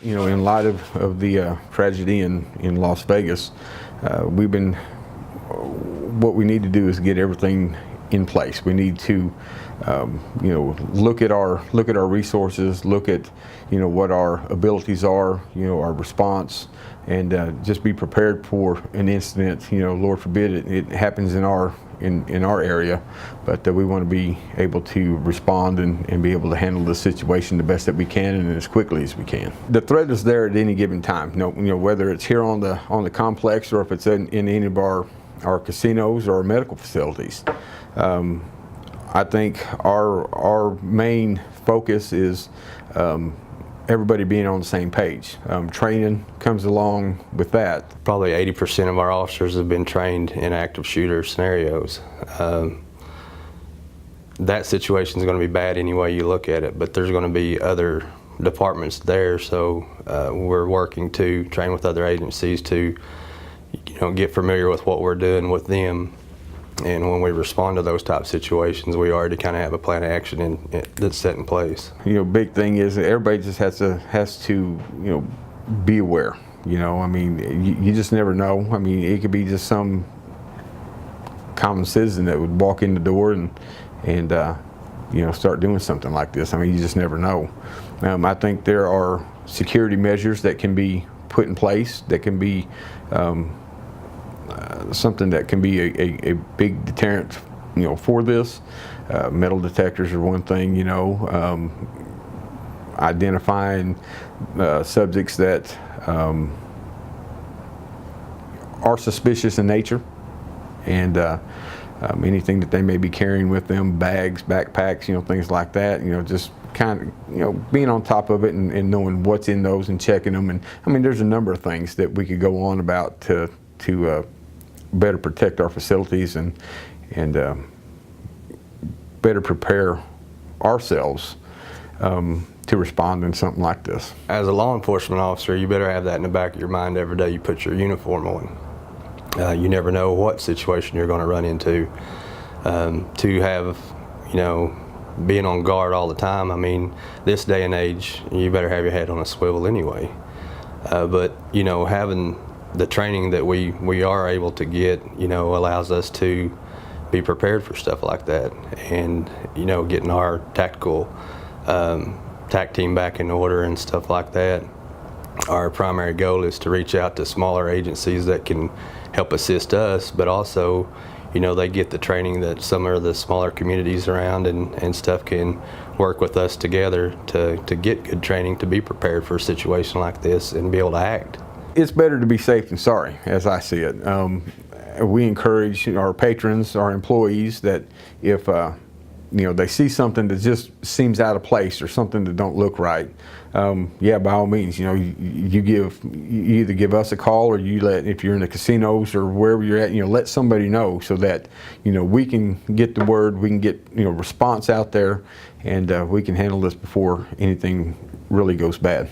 in light of the tragedy in Las Vegas, what we need to do is get everything in place. We need to, look at our resources, look at, what our abilities are, our response, and just be prepared for an incident. Lord forbid it happens in our area, but we want to be able to respond and be able to handle the situation the best that we can and as quickly as we can. The threat is there at any given time. Whether it's here on the complex or if it's in any of our casinos or our medical facilities. I think our main focus is everybody being on the same page. Training comes along with that. Probably 80% of our officers have been trained in active shooter scenarios. That situation is going to be bad any way you look at it, but there's going to be other departments there, so we're working to train with other agencies to get familiar with what we're doing with them. And when we respond to those type of situations, we already kind of have a plan of action that's set in place. Big thing is that everybody just has to be aware. You just never know. It could be just some common citizen that would walk in the door and start doing something like this. You just never know. I think there are security measures that can be put in place that can be something that can be a big deterrent, for this. Metal detectors are one thing, identifying subjects that are suspicious in nature, and anything that they may be carrying with them, bags, backpacks, things like that, just kind of, being on top of it and knowing what's in those and checking them. And there's a number of things that we could go on about to better protect our facilities and better prepare ourselves to respond in something like this. As a law enforcement officer, you better have that in the back of your mind every day you put your uniform on. You never know what situation you're going to run into. To have, being on guard all the time, this day and age, you better have your head on a swivel anyway. But, having the training that we are able to get, allows us to be prepared for stuff like that, and getting our tactical TAC team back in order and stuff like that. Our primary goal is to reach out to smaller agencies that can help assist us, but also, they get the training that some of the smaller communities around and stuff can work with us together to get good training to be prepared for a situation like this and be able to act. It's better to be safe than sorry, as I see it. We encourage our patrons, our employees, that if they see something that just seems out of place or something that don't look right, by all means, you either give us a call, or if you're in the casinos or wherever you're at, let somebody know, so that we can get the word, we can get response out there, and we can handle this before anything really goes bad.